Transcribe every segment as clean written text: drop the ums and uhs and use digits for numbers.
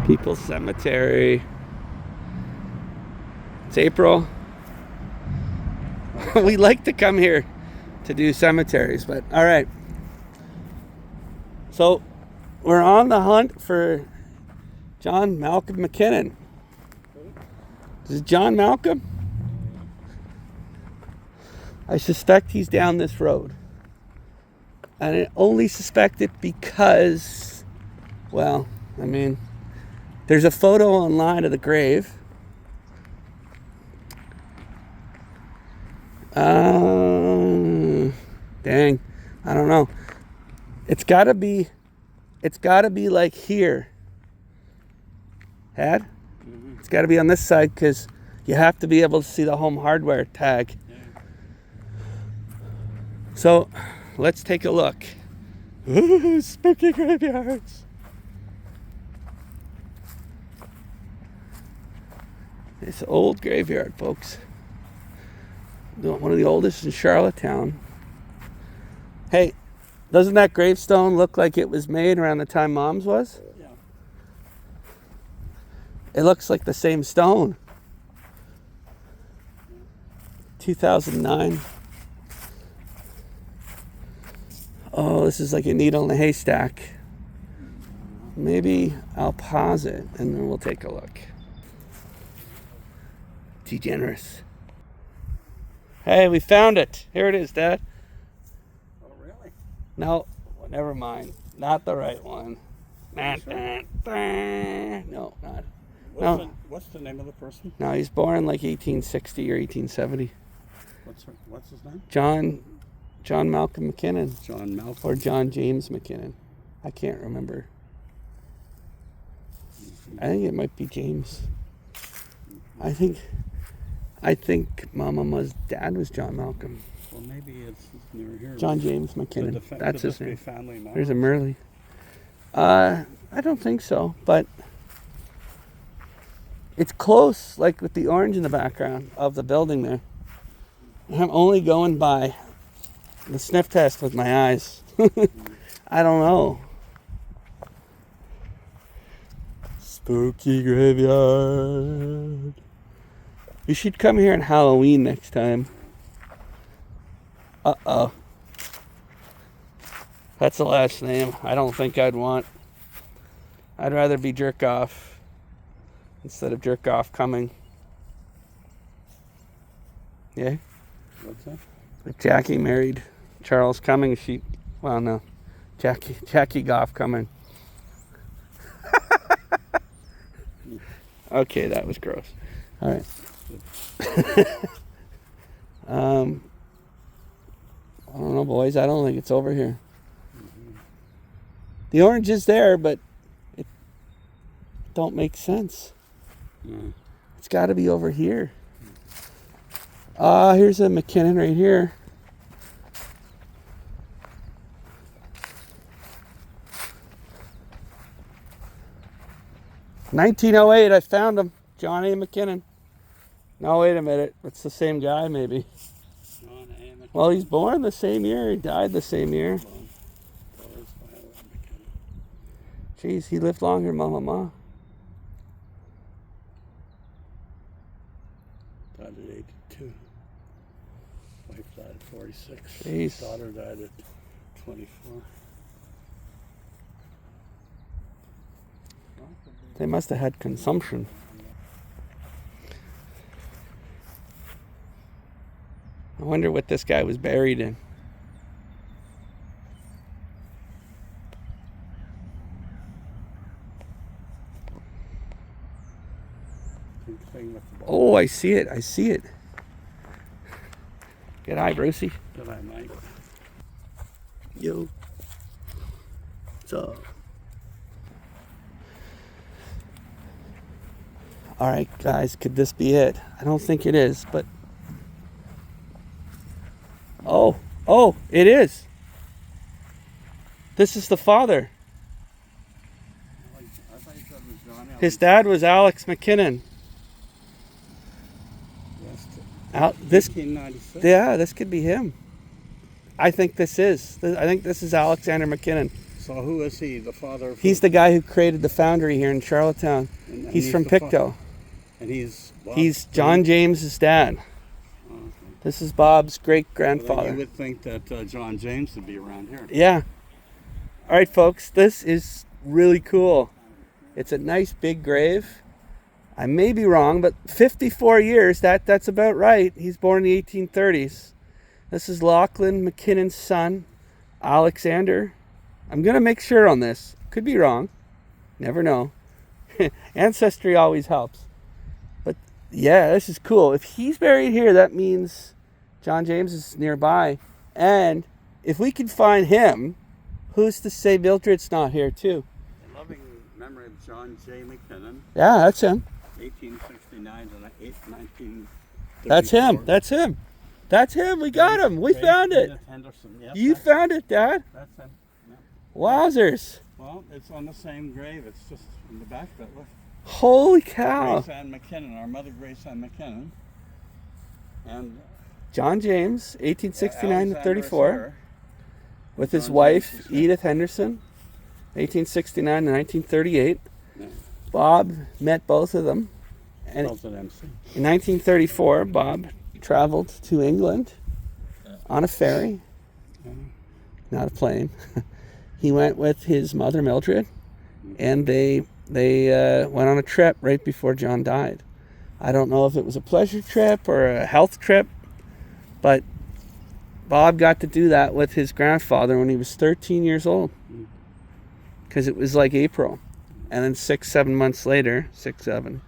People's Cemetery. It's April. We like to come here to do cemeteries, but all right. So we're on the hunt for John Malcolm McKinnon. Is it John Malcolm? I suspect he's down this road. And I only suspect it because, well, I mean, there's a photo online of the grave. Dang, I don't know. It's gotta be like here. Had? Mm-hmm. It's gotta be on this side because you have to be able to see the home hardware tag. Yeah. So, let's take a look. Ooh, spooky graveyards. It's an old graveyard, folks. One of the oldest in Charlottetown. Hey, doesn't that gravestone look like it was made around the time Mom's was? Yeah. It looks like the same stone. 2009. Oh, this is like a needle in a haystack. Maybe I'll pause it and then we'll take a look. Degenerous. Hey, we found it. Here it is, Dad. Oh, really? No, never mind. Not the right one. Sure? No, not. What's the name of the person? No, he's born like 1860 or 1870. What's his name? John Malcolm McKinnon. John Malcolm. Or John James McKinnon. I can't remember. I think it might be James. I think Mama's dad was John Malcolm. Well, maybe it's near here. John James McKinnon. That's his name. Family member? There's a Merle. I don't think so, but it's close, like with the orange in the background of the building there. I'm only going by the sniff test with my eyes. I don't know. Spooky graveyard. You should come here on Halloween next time. Uh-oh. That's the last name I don't think I'd want. I'd rather be Jerk Off instead of Jerk Off coming. Yeah? What's that? If Jackie married Charles Cumming, Jackie Goff Cumming. Okay, that was gross. All right. I don't know, boys. I don't think it's over here. Mm-hmm. The orange is there, but it don't make sense. Mm. It's got to be over here. Here's a McKinnon right here. "1908, I found him. John A. McKinnon." No, wait a minute. It's the same guy, maybe. John A. McKinnon. Well, he's born the same year. He died the same year. Jeez, he lived longer than Mama. Died at 82. Wife died at 46. Jeez. Daughter died at 24. They must have had consumption. I wonder what this guy was buried in. Oh, I see it. Good eye, Brucey. Good eye, Mike. Yo. What's up? All right, guys, could this be it? I don't think it is, but... Oh, it is. This is the father. His dad was Alex McKinnon. This 1896. Yeah, this could be him. I think this is Alexander McKinnon. So who is he? The father of He's the guy who created the foundry here in Charlottetown. and He's from the Pictou. and he's Bob's He's John James's dad. Oh, okay. This is Bob's Well, then great-grandfather. you would think that John James would be around here. Yeah. All right, folks, this is really cool. It's a nice big grave. I may be wrong, but 54 years, that's about right. He's born in the 1830s. This is Lachlan McKinnon's son, Alexander. I'm going to make sure on this. Could be wrong. Never know. Ancestry always helps. But yeah, this is cool. If he's buried here, that means John James is nearby. And if we can find him, who's to say Mildred's not here too? In loving memory of John J. McKinnon, Yeah, that's him. 1869 to 1934. That's him. That's him. That's him. We got him. We found it. Henderson. Yep, You found it, Dad. that's him. Yep. Wowzers. Well, it's on the same grave. It's just in the back of it. Look. Holy cow. Grace Ann McKinnon, our mother Grace Ann McKinnon. And John James, 1869 to Alexander is 34, here. with his John wife, James is here. Edith Henderson, 1869 to 1938. Yeah. Bob met both of them. And Both of them, see. in 1934, Bob traveled to England on a ferry, not a plane. He went with his mother, Mildred, and they went on a trip right before John died. I don't know if it was a pleasure trip or a health trip, but Bob got to do that with his grandfather when he was 13 years old, because it was like April. And then 6-7 months later, 6-7.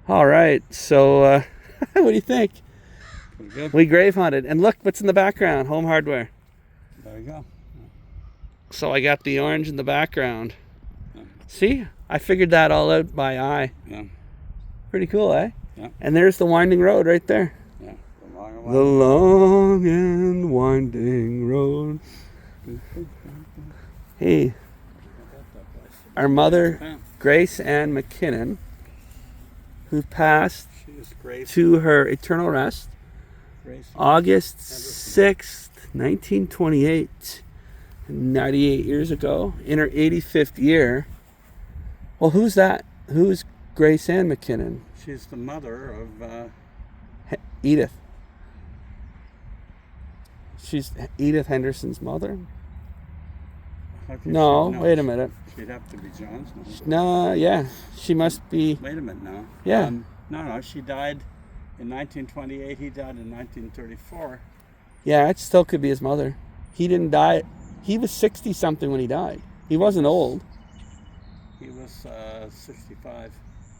All right, so what do you think? Pretty good. We grave hunted, and look what's in the background, Home Hardware. There you go. So I got the orange in the background. Yeah. See, I figured that all out by eye. Yeah. Pretty cool, eh? Yeah. And there's the winding road right there. Yeah. The long and winding road. Hey, our mother, Grace Ann McKinnon, who passed She is Grace. to her eternal rest Grace. August 6th, 1928, 98 years ago, in her 85th year. Well, who's that? Who's Grace Ann McKinnon? She's the mother of. Edith. She's Edith Henderson's mother? how can No, she- wait a minute. She'd have to be John's mother. No, yeah, she must be. Wait a minute now. Yeah. No, she died in 1928. He died in 1934. Yeah, it still could be his mother. He didn't die. He was 60 something when he died. He wasn't old, He was 65.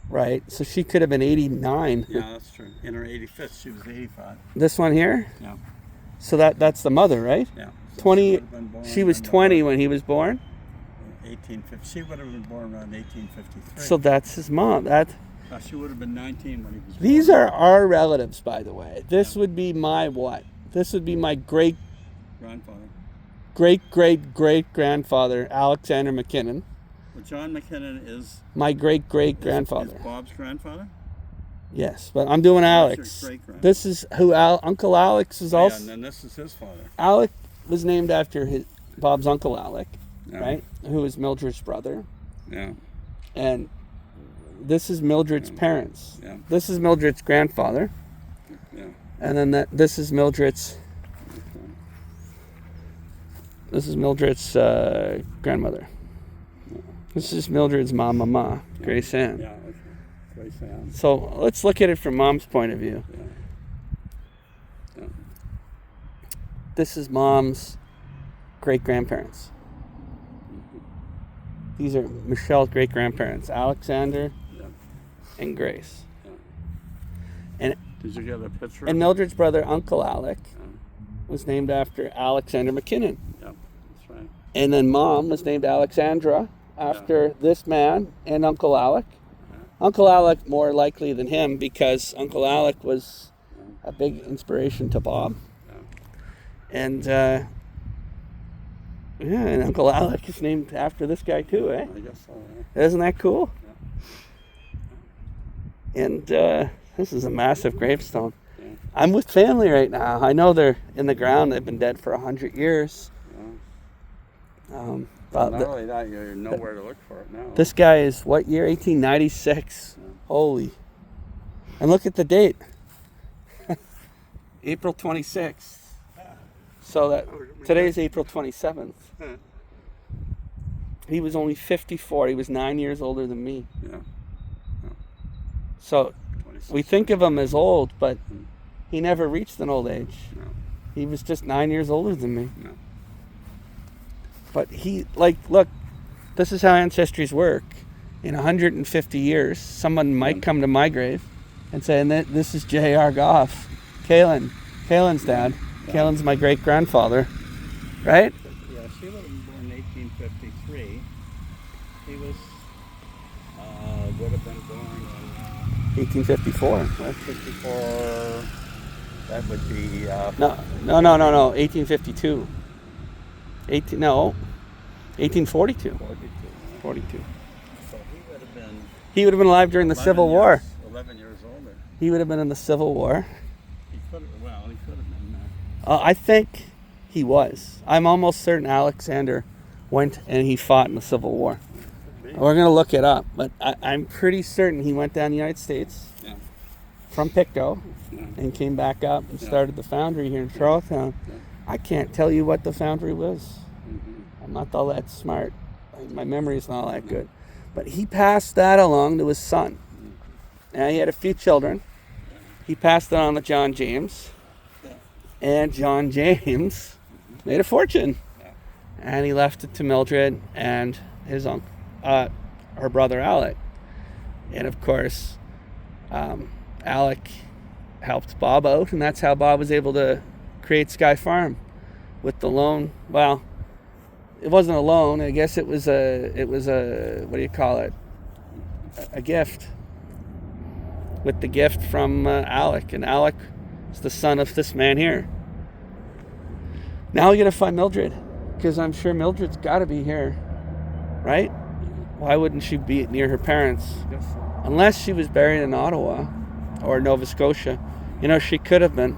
right? So she could have been 89. Yeah, that's true. In her 85th, she was 85. This one here. Yeah. So that's the mother, right? Yeah. So 20. She, would have been born She was in, 20 when he was born. 1850. She would have been born around 1853. So that's his mom. That. She would have been 19 when he was born. These are our relatives, by the way. This would be my what? This would be my great grandfather. grandfather, Alexander McKinnon. Well, John McKinnon is My great grandfather. Is Bob's grandfather. Yes, but I'm doing Alex. Your great-grandfather. This is who Uncle Alex is Yeah, also. and then this is his father. Alec was named after Bob's uncle Alec, Yeah. right? Who was Mildred's brother, Yeah. and this is Mildred's parents. Yeah. This is Mildred's grandfather, Yeah. and then this is Mildred's. Okay. This is Mildred's grandmother. This is Mildred's mama, Grace Ann. Yeah. Okay. Grace Ann. So let's look at it from Mom's point of view. Yeah. Yeah. This is Mom's great-grandparents. These are Michelle's great-grandparents, Alexander Yeah. and Grace. Yeah. And Did you get a picture? and Mildred's brother, Uncle Alec, Yeah. was named after Alexander McKinnon. Yeah. That's right. And then Mom was named Alexandra after this man and Uncle Alec. Uncle Alec more likely than him because Uncle Alec was a big inspiration to Bob. And and Uncle Alec is named after this guy too, eh? I guess so. Yeah. Isn't that cool? And this is a massive gravestone. Yeah. I'm with family right now. I know they're in the ground. They've been dead for 100 years. Yeah. Not only that, you know where to look for it now. This guy is what year? 1896. Yeah. Holy. And look at the date. April 26th. So that today's April 27th. Yeah. He was only 54. He was 9 years older than me. Yeah. So 26. we think of him as old, but Mm. he never reached an old age. No. He was just 9 years older than me. No. But he, like, look, this is how ancestries work. In 150 years, someone might come to my grave and say, and this is J.R. Goff, Kalen's dad. Yeah. Kalen's my great-grandfather, right? Yeah, she would have been born in 1853. He was, would have been born in 1854. 54. That would be, No, 1852. 1842. 42. So he would have been He would have been alive during the 11 Civil War. years- 11 years older. He would have been in the Civil War. He could have been. I think he was. I'm almost certain Alexander went and he fought in the Civil War. We're going to look it up, but I'm pretty certain he went down the United States Yeah. from Pictou Yeah. and came back up and Yeah. started the foundry here in Charlottetown. Yeah. I can't tell you what the foundry was. Mm-hmm. I'm not all that smart. My memory's not all that good. But he passed that along to his son. And he had a few children. He passed it on to John James. Yeah. And John James made a fortune. Yeah. And he left it to Mildred and his uncle, her brother Alec. And of course, Alec helped Bob out, and that's how Bob was able to create Sky Farm with the loan. Well, it wasn't a loan. I guess it was a what do you call it? A gift. With the gift from Alec, and Alec is the son of this man here. Now we gotta find Mildred, because I'm sure Mildred's got to be here, right? Why wouldn't she be near her parents? Yes, sir. Unless she was buried in Ottawa or Nova Scotia. You know, she could have been.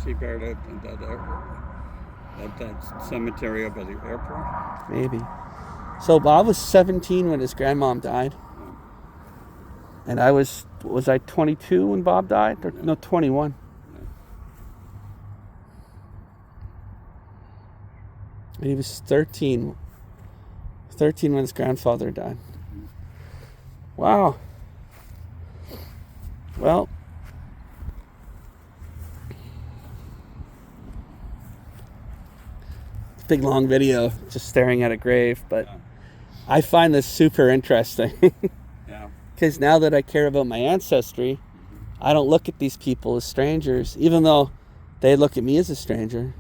She buried it at that cemetery up at the airport. Maybe. So Bob was 17 when his grandmom died. And I was I 22 when Bob died? Or, no, 21. And he was 13 when his grandfather died. Wow. Well, it's a big long video just staring at a grave, but Yeah. I find this super interesting. Yeah. Because now that I care about my ancestry, I don't look at these people as strangers, even though they look at me as a stranger.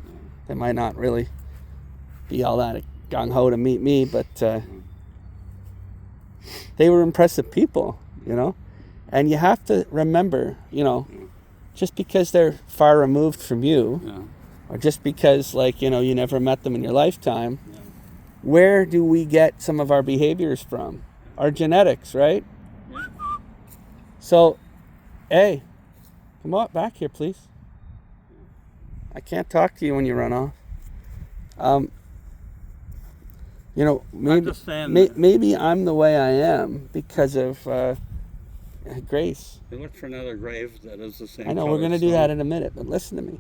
They might not really be all that gung-ho to meet me, but they were impressive people, you know? And you have to remember, you know, just because they're far removed from you, Yeah. or just because, like, you know, you never met them in your lifetime, Yeah. where do we get some of our behaviors from? Our genetics, right? Yeah. So, hey, come on back here, please. I can't talk to you when you run off. You know, maybe I'm the way I am because of grace. They look for another grave that is the same. I know, we're going to do that in a minute, but listen to me.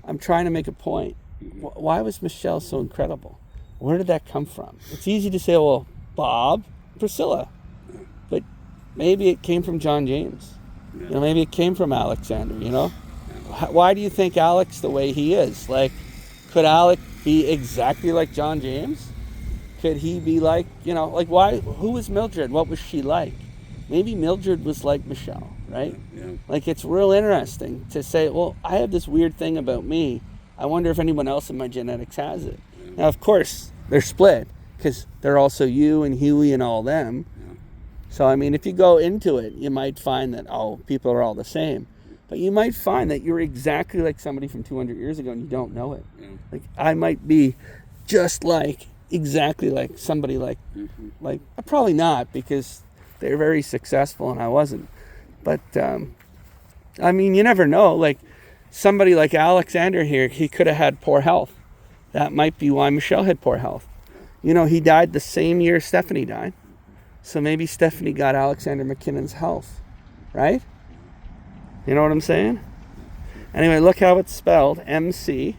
I'm trying to make a point. Why was Michelle so incredible? Where did that come from? It's easy to say, well, Bob, Priscilla. But maybe it came from John James. Yeah. You know, maybe it came from Alexander, you know? Why do you think Alec's the way he is? Like, could Alec be exactly like John James? Could he be like, you know, like who was Mildred? What was she like? Maybe Mildred was like Michelle, right? Yeah. Like, it's real interesting to say, well, I have this weird thing about me. I wonder if anyone else in my genetics has it. Yeah. Now, of course, they're split because they're also you and Huey and all them. Yeah. So, I mean, if you go into it, you might find that, oh, people are all the same. But you might find that you're exactly like somebody from 200 years ago and you don't know it. Yeah. Like, I might be just like, exactly like somebody like, Mm-hmm. probably not, because they're very successful and I wasn't. But, I mean, you never know. Like, somebody like Alexander here, he could have had poor health. That might be why Michelle had poor health. You know, he died the same year Stephanie died. So maybe Stephanie got Alexander McKinnon's health, right? You know what I'm saying? Anyway, look how it's spelled, MC.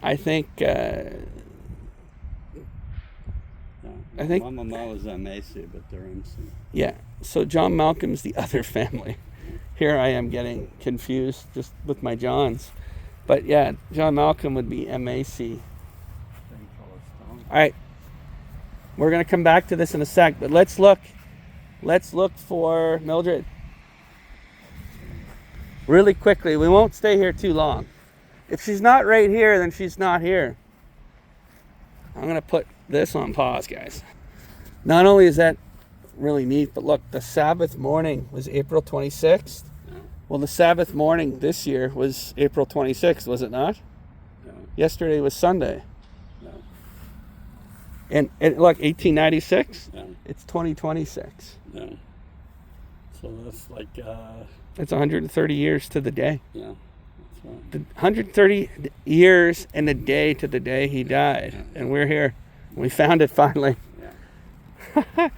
I think Mama Ma was MAC, but they're MC. Yeah, so John Malcolm's the other family. Here I am getting confused just with my Johns. But yeah, John Malcolm would be MAC. All right, we're going to come back to this in a sec, but let's look for Mildred. Really quickly, we won't stay here too long. If she's not right here, then she's not here. I'm going to put this on pause, guys. Not only is that really neat, but look, the Sabbath morning was April 26th. Yeah. Well, the Sabbath morning this year was April 26th, was it not? Yeah. Yesterday was Sunday. Yeah. And look, 1896, Yeah. it's 2026. Yeah. So that's like... It's 130 years to the day. Yeah. That's right. The 130 years and a day to the day he died. Yeah. And we're here. We found it finally. Yeah.